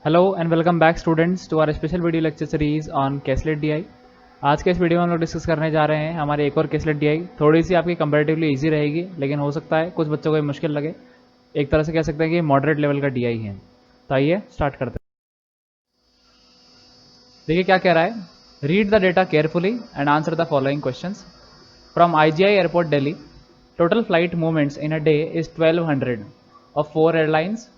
Hello and welcome back students to our special video lecture series on caselet DI. आज के इस video में हम लोग डिस्कस करने जा रहे हैं हमारे एक और केसलेट डीआई। थोड़ी सी आपकी कंपैरेटिवली इजी रहेगी, लेकिन हो सकता है कुछ बच्चों को ये मुश्किल लगे। एक तरह से कह सकते हैं कि मॉडरेट लेवल का डीआई है। तो आइए स्टार्ट करते हैं। देखिए क्या कह रहा है, read the data carefully and answer the following questions. From IGI airport Delhi, total flight movements in a day is 1200 of 4 airlines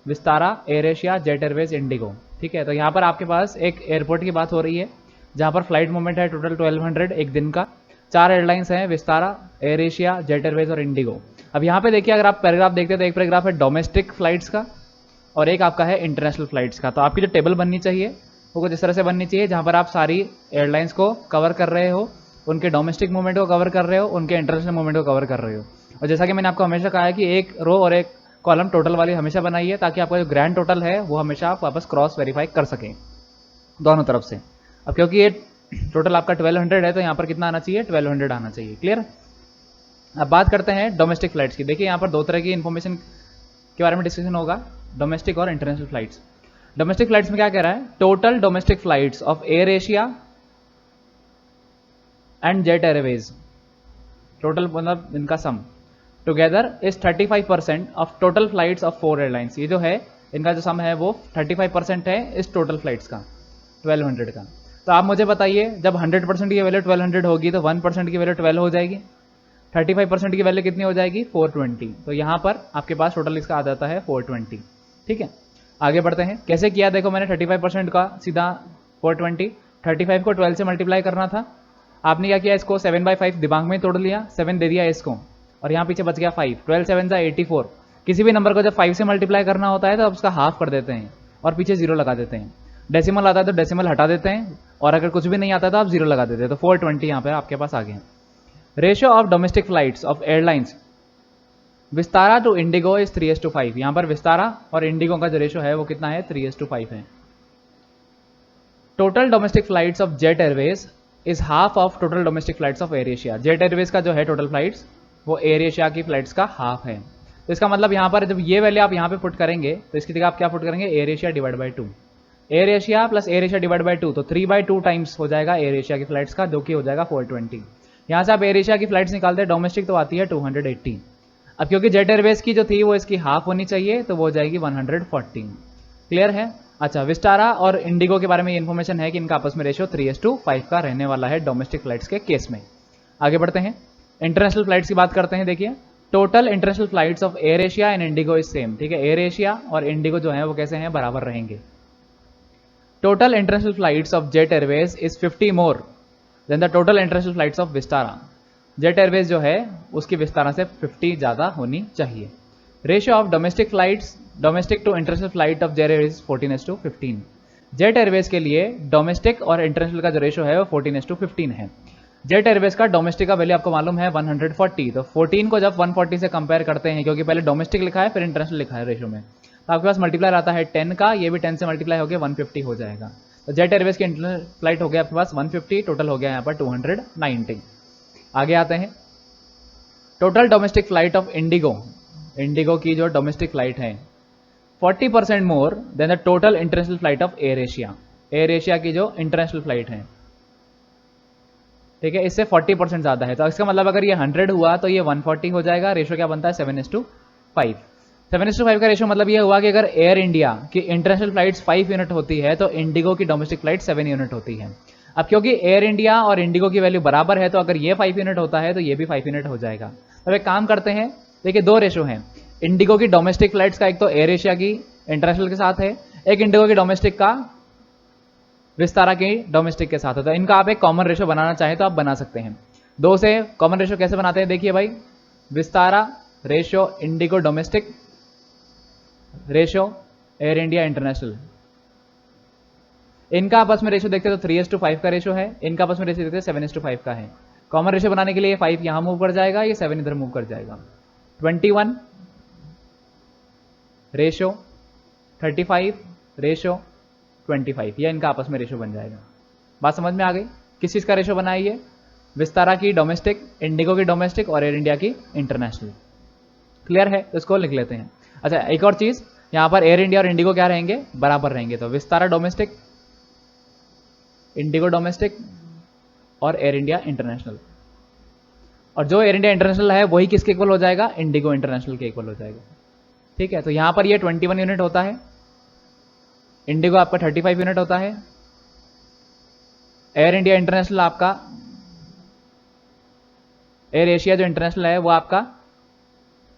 Vistara, air Asia, jet Airways, Indigo. ठीक है, तो यहाँ पर आपके पास एक एयरपोर्ट की बात हो रही है जहाँ पर फ्लाइट मूवमेंट है टोटल 1200 एक दिन का। 4 एयरलाइंस हैं, Vistara, air Asia, jet Airways और इंडिगो। अब यहाँ पे देखिए, अगर आप पैराग्राफ देखते हैं तो एक पैराग्राफ है डोमेस्टिक फ्लाइट्स का और एक आपका है इंटरनेशनल फ्लाइट्स का। तो आपकी जो टेबल बननी चाहिए वो कुछ इस तरह से बननी चाहिए, जहाँ पर आप सारी एयरलाइंस को कवर कर रहे हो, उनके डोमेस्टिक मूवमेंट को कवर कर रहे हो, उनके इंटरनेशनल मूवमेंट को कवर कर रहे हो। और जैसा कि मैंने आपको हमेशा कहा है कि एक रो और एक कॉलम टोटल वाली हमेशा बनाइए, ताकि आपका जो ग्रैंड टोटल है वो हमेशा आप वापस क्रॉस वेरीफाई कर सकें दोनों तरफ से। अब क्योंकि ये टोटल आपका 1200 है तो यहाँ पर कितना आना चाहिए, 1200 आना चाहिए। क्लियर। अब बात करते हैं डोमेस्टिक फ्लाइट्स की। देखिए यहाँ पर दो तरह की इन्फॉर्मेशन के बारे में डिस्कशन होगा, डोमेस्टिक और इंटरनेशनल फ्लाइट्स। डोमेस्टिक फ्लाइट्स में क्या कह रहा है, total domestic flights of Air Asia and Jet Airways, total मतलब इनका sum together is 35% of total flights of 4 airlines. ये जो है इनका जो सम है वो 35% है इस टोटल फ्लाइट्स का, 1200 का। तो आप मुझे बताइए, जब 100% की वैल्यू 1200 होगी तो 1% की वैल्यू 12 हो जाएगी, 35% की वैल्यू कितनी हो जाएगी, 420। तो यहाँ पर आपके पास टोटल इसका आ जाता है 420। ठीक है, आगे बढ़ते हैं। कैसे किया, देखो मैंने 35% का सीधा 420, 35 को 12 से मल्टीप्लाई करना था। आपने क्या किया, इसको 7/5 दिमाग में तोड़ लिया, 7 दे दिया इसको, और यहाँ पीछे बच गया 5। 12 7 जा 84। किसी भी नंबर को जब 5 से मल्टीप्लाई करना होता है तो आप उसका हाफ कर देते हैं और पीछे जीरो लगा देते हैं। डेसिमल आता है तो डेसिमल हटा देते हैं, और अगर कुछ भी नहीं आता तो आप जीरो लगा देते हैं। तो 420 यहाँ पे आपके पास आ गए। Ratio of domestic flights of airlines Vistara to IndiGo is 3:5। यहाँ पर विस्तारा और इंडिगो का जो रेशियो है वो कितना है, 3:5 है। Total domestic flights of Jet Airways is half of total domestic flights of Air Asia. Jet Airways का जो है टोटल फ्लाइट्स वो एयर एशिया की फ्लाइट्स का हाफ है। तो इसका मतलब यहाँ पर जब ये वैल्यू आप यहाँ पे पुट करेंगे तो इसकी जगह आप क्या पुट करेंगे, air Asia divide by 2। Air Asia plus air Asia divide by 2, तो 3/2 टाइम्स हो जाएगा एयर एशिया की फ्लाइट्स का, जो कि हो जाएगा 420। यहाँ से आप एयर एशिया की फ्लाइट्स निकालते हैं, डोमेस्टिक तो आती है 280। अब क्योंकि जेट एयरवेज की जो थी वो इसकी हाफ होनी चाहिए, तो वो हो जाएगी 114। क्लियर है। अच्छा, विस्तारा और इंडिगो के बारे में ये इन्फॉर्मेशन है कि इनका आपस में रेशियो 3:5 का रहने वाला है डोमेस्टिक फ्लाइट्स के केस में। आगे बढ़ते हैं, इंटरनेशनल फ्लाइट्स की बात करते हैं। देखिए, total international flights of Air Asia and Indigo is same. ठीक है, एयर एशिया और इंडिगो जो है वो कैसे हैं, बराबर रहेंगे। Total international flights of Jet Airways is 50 more than the total international flights of Vistara. Jet Airways जो है उसकी विस्तारा से 50 ज़्यादा होनी चाहिए। Ratio of domestic flights, domestic to international flight of Jet Airways 14:15। Jet Airways के लिए डोमेस्टिक और इंटरनेशनल का जो रेशियो है वो 14:15 है। जेट एयरवेज का डोमेस्टिक का वैल्यू आपको मालूम है 140, तो 14 को जब 140 से कंपेयर करते हैं, क्योंकि पहले डोमेस्टिक लिखा है फिर इंटरनेशनल लिखा है रेशियो में, तो आपके पास मल्टीप्लाई आता है 10 का, ये भी 10 से मल्टीप्लाई हो गया 150 हो जाएगा। तो जेट एयरवेज की इंटरनेशनल फ्लाइट हो गया आपके पास 150, टोटल हो गया यहाँ पर 290। आगे आते हैं, total domestic flight of Indigo, Indigo की जो डोमेस्टिक फ्लाइट है 40% मोर than the total international flight of Air Asia. Air Asia की जो इंटरनेशनल फ्लाइट है, ठीक है, इससे 40% ज्यादा है। तो इसका मतलब अगर ये 100 हुआ तो ये 140 हो जाएगा। रेशियो क्या बनता है, 7:5। 7:5 का रेशियो मतलब ये हुआ कि अगर एयर इंडिया की इंटरनेशनल फ्लाइट्स 5 यूनिट होती है तो इंडिगो की डोमेस्टिक फ्लाइट 7 यूनिट होती है। अब क्योंकि एयर इंडिया और इंडिगो की वैल्यू बराबर है, तो अगर ये 5 यूनिट होता है तो ये भी 5 यूनिट हो जाएगा। अब एक काम करते हैं, देखिए दो रेशियो हैं इंडिगो की डोमेस्टिक फ्लाइट्स का, एक तो एयर एशिया की इंटरनेशनल के साथ है, एक इंडिगो की डोमेस्टिक का विस्तारा की डोमेस्टिक के साथ है। तो इनका आप एक कॉमन रेशियो बनाना चाहें तो आप बना सकते हैं। दो से कॉमन रेशियो कैसे बनाते हैं, देखिए भाई, Vistara ratio Indigo domestic ratio air India international, इनका आपस में रेशियो देखते हैं तो 3:5 का रेशियो है, इनका आपस में रेशियो देखते हैं 7:5 का है। कॉमन रेशियो बनाने के लिए 5 यहां मूव कर जाएगा, ये 7 इधर मूव कर जाएगा। 21 रेशियो 35 रेशियो 25, यह इनका आपस में रेशियो बन जाएगा। बात समझ में आ गई, किस चीज़ का रेशियो बनाई है, विस्तारा की डोमेस्टिक, इंडिगो की डोमेस्टिक और एयर इंडिया की इंटरनेशनल। क्लियर है, तो इसको लिख लेते हैं। अच्छा, एक और चीज़, यहाँ पर एयर इंडिया और इंडिगो क्या रहेंगे, बराबर रहेंगे। तो विस्तारा डोमेस्टिक, इंडिगो डोमेस्टिक और एयर इंडिया इंटरनेशनल। और जो एयर इंडिया इंटरनेशनल है वही किसके इक्वल हो जाएगा, इंडिगो इंटरनेशनल के इक्वल हो जाएगा। ठीक है, तो यहाँ पर ये 21 यूनिट होता है, इंडिगो आपका 35 यूनिट होता है, एयर इंडिया इंटरनेशनल आपका, एयर एशिया जो इंटरनेशनल है वो आपका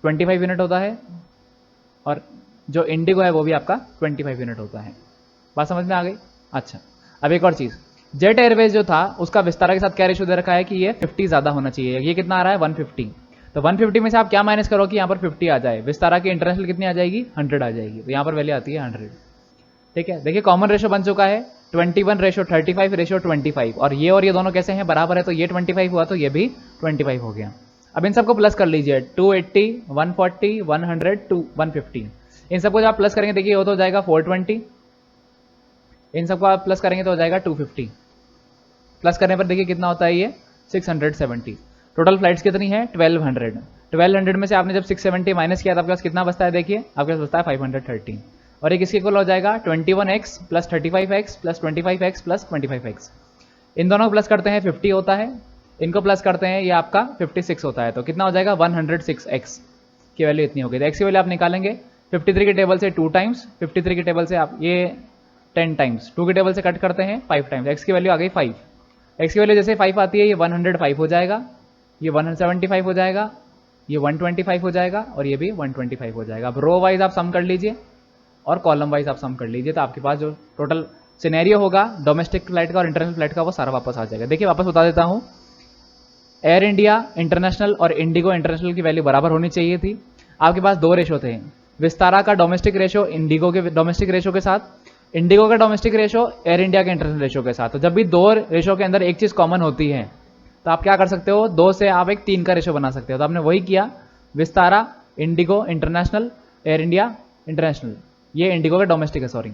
25 यूनिट होता है, और जो इंडिगो है वो भी आपका 25 यूनिट होता है। बात समझ में आ गई। अच्छा, अब एक और चीज़, जेट एयरवेज जो था उसका विस्तारा के साथ क्या रेशो दे रखा है कि ये 50 ज़्यादा होना चाहिए। ये कितना आ रहा है, 150। तो 150 में से आप क्या माइनस करो कि यहाँ पर 50 आ जाए, विस्तारा की इंटरनेशनल कितनी आ जाएगी, 100 आ जाएगी। तो यहाँ पर वैल्यू आती है 100। ठीक है, देखिए कॉमन रेशो बन चुका है 21:35:25, और ये दोनों कैसे हैं, बराबर है। तो ये 25 हुआ तो ये भी 25 हो गया। अब इन सबको प्लस कर लीजिए, 280, 140, 100, 150। इन सबको जब आप प्लस करेंगे देखिए वो तो हो जाएगा 420, इन सबको आप प्लस करेंगे तो हो जाएगा 250, प्लस करने पर देखिए कितना होता है ये 670। टोटल फ्लाइट्स कितनी है, 1200 में से आपने जब 670 माइनस किया तो आपके पास कितना बचता है, देखिए आपके पास बचता है 513। और ये किसके इक्वल हो जाएगा, 21x plus 35x plus 25x plus 25x। इन दोनों को प्लस करते हैं 50 होता है, इनको प्लस करते हैं ये आपका 56 होता है। तो कितना हो जाएगा, 106x की वैल्यू इतनी होगी। तो x की वैल्यू आप निकालेंगे 53 के टेबल से 2 टाइम्स, 53 के टेबल से आप ये 10 टाइम्स, 2 के टेबल से कट करते हैं 5 टाइम्स, x की वैल्यू आ गई 5। x की वैल्यू जैसे 5 आती है ये 105 हो जाएगा, ये 175 हो जाएगा, ये 125 हो जाएगा, और ये भी 125 हो जाएगा। अब रो वाइज आप सम कर लीजिए और कॉलम वाइज आप सम कर लीजिए, तो आपके पास जो टोटल सिनेरियो होगा डोमेस्टिक फ्लाइट का और इंटरनेशनल फ्लाइट का वो सारा वापस आ जाएगा। देखिए वापस बता देता हूँ, एयर इंडिया इंटरनेशनल और इंडिगो इंटरनेशनल की वैल्यू बराबर होनी चाहिए थी। आपके पास 2 रेशो थे, विस्तारा का डोमेस्टिक रेशो इंडिगो के डोमेस्टिक रेशो के साथ, इंडिगो का डोमेस्टिक रेशो एयर इंडिया के इंटरनेशनल रेशो के साथ। तो जब भी 2 रेशो के अंदर एक चीज़ कॉमन होती है तो आप क्या कर सकते हो, 2 से आप एक 3 का रेशो बना सकते हो। तो आपने वही किया, Vistara Indigo international air India international, ये इंडिगो का डोमेस्टिक है, सॉरी।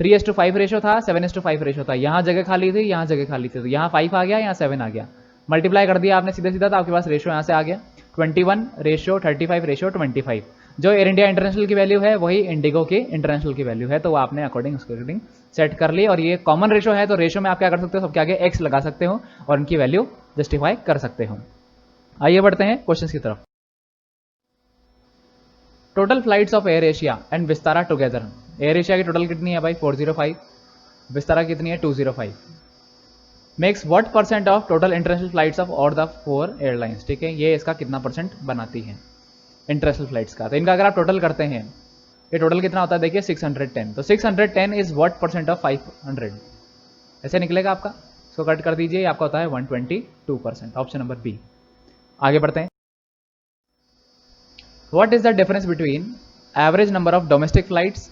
3:5 रेशो था, 7:5 रेशो था, यहाँ जगह खाली थी, यहाँ जगह खाली थी, तो यहाँ 5 आ गया, यहाँ 7 आ गया, मल्टीप्लाई कर दिया आपने सीधा सीधा, तो आपके पास रेशो यहाँ से आ गया 21:35:25। जो एयर इंडिया इंटरनेशनल की वैल्यू है वही इंडिगो की इंटरनेशनल की वैल्यू है, तो वो आपने अकॉर्डिंग सेट कर ली। और ये कॉमन रेशो है, तो रेशो में आप क्या कर सकते हो, सबके आगे x लगा सकते हो और उनकी वैल्यू जस्टिफाई कर सकते हो। आइए बढ़ते हैं क्वेश्चन की तरफ। Total flights of Air Asia and Vistara together, air Asia की टोटल कितनी है भाई 405, विस्तारा कितनी है 205, makes what percent of total international flights of all the 4 airlines. ठीक है, ये इसका कितना परसेंट बनाती है इंटरनेशनल फ्लाइट्स का। तो इनका अगर आप टोटल करते हैं, ये टोटल कितना होता है देखिए 610, तो 610 इज व्हाट परसेंट ऑफ 500, ऐसे निकलेगा आपका, इसको कट कर दीजिए, आपका होता है 122%, ऑप्शन नंबर बी। आगे बढ़ते हैं, what is the difference between average number of domestic flights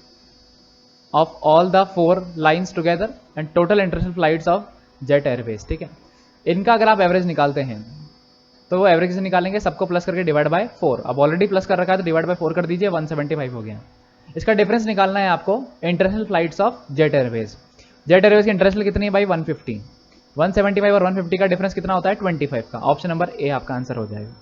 of all the 4 lines together and total international flights of Jet Airways. ठीक है, इनका अगर आप एवरेज निकालते हैं तो वो एवरेज से निकालेंगे, सबको प्लस करके डिवाइड बाय 4, अब ऑलरेडी प्लस कर रखा है तो डिवाइड बाय 4 कर दीजिए, 175 हो गया। इसका डिफरेंस निकालना है आपको international flights of Jet Airways. Jet Airways की इंटरनेशनल कितनी है भाई 150, 175 और 150 का डिफरेंस कितना होता है 25 का, ऑप्शन नंबर ए आपका आंसर हो जाएगा।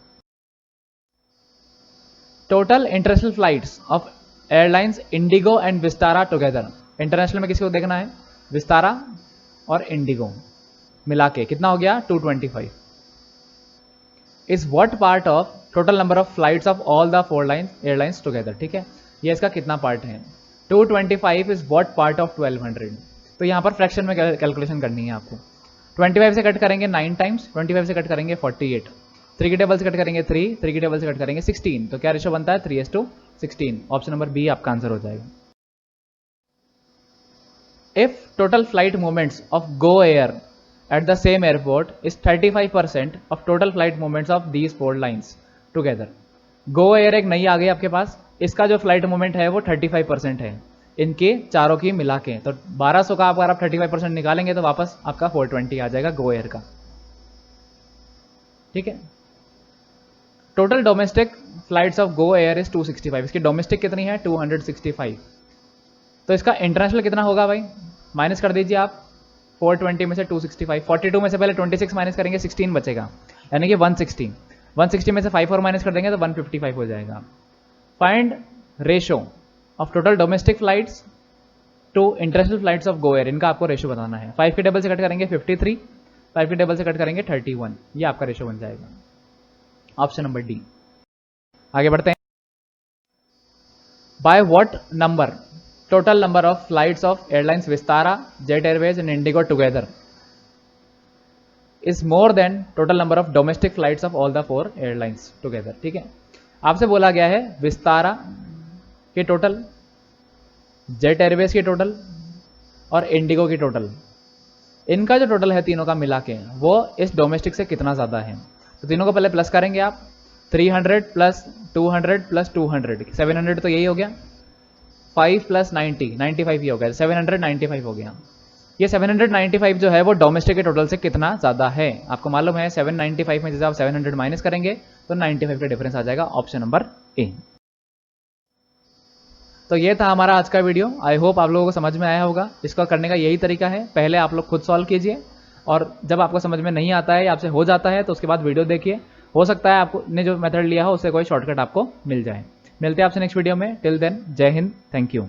Total international flights of airlines Indigo and Vistara together, international में किसको देखना है, विस्तारा और इंडिगो मिला के कितना हो गया 225, is what part of total number of flights of all the 4 airlines together. ठीक है, ये इसका कितना पार्ट है, 225 इज व्हाट पार्ट ऑफ 1200। तो यहाँ पर फ्रैक्शन में कैलकुलेशन करनी है आपको, 25 से कट करेंगे 9 टाइम्स, 25 से कट करेंगे 48, 3 के टेबल से कट करेंगे 3, 3 के टेबल से कट करेंगे 16, तो क्या रेशो बनता है 3:16, ऑप्शन नंबर बी आपका आंसर हो जाएगा। If total flight movements of Go air at the same airport is 35% of total flight movements of these 4 lines together। Go Air एक नई आ गई आपके पास, इसका जो फ्लाइट मूवमेंट है वो 35% है इनके चारों की मिला के, तो 1200 का अगर आप 35% निकालेंगे तो वापस आपका 420 आ जाएगा Go Air का। ठीक है, total domestic flights of Go Air is 265, इसकी डोमेस्टिक कितनी है 265, तो इसका इंटरनेशनल कितना होगा भाई, माइनस कर दीजिए आप 420 में से 265, 42 में से पहले 26 माइनस करेंगे 16 बचेगा, यानी कि 160, 160 में से 5 और माइनस कर देंगे तो 155 हो जाएगा। Find ratio of total domestic flights to international flights of Go Air, इनका आपको रेशो बताना है। 5 के टेबल से कट करेंगे 53, 5 के टेबल से कट करेंगे 31, ये आपका रेशो बन जाएगा। Option number D. आगे बढ़ते हैं। By what number total number of flights of airlines Vistara, Jet Airways and Indigo together is more than total number of domestic flights of all the 4 airlines together. ठीक है, आपसे बोला गया है विस्तारा के टोटल, जेट एयरवेज के टोटल और Indigo की टोटल, इनका जो टोटल है तीनों का मिला के वो इस डोमेस्टिक से कितना ज़्यादा है। तो तीनों को पहले प्लस करेंगे आप, 300 प्लस 200 प्लस 200, 700 तो यही हो गया, 5 प्लस 90, 95 ही हो गया, 795 हो गया। ये 795 जो है वो डोमेस्टिक के टोटल से कितना ज़्यादा है। आपको मालूम है 795 में जैसे आप 700 माइनस करेंगे तो 95 का डिफरेंस आ जाएगा, ऑप्शन नंबर ए। तो ये था हमारा आज का वीडियो। आई होप आप लोगों को समझ में आया होगा। इसको करने का यही तरीका है, पहले आप लोग खुद सॉल्व कीजिए और जब आपको समझ में नहीं आता है या आपसे हो जाता है तो उसके बाद वीडियो देखिए, हो सकता है आपको ने जो मेथड लिया हो उससे कोई शॉर्टकट आपको मिल जाए। मिलते हैं आपसे नेक्स्ट वीडियो में, टिल देन जय हिंद, थैंक यू।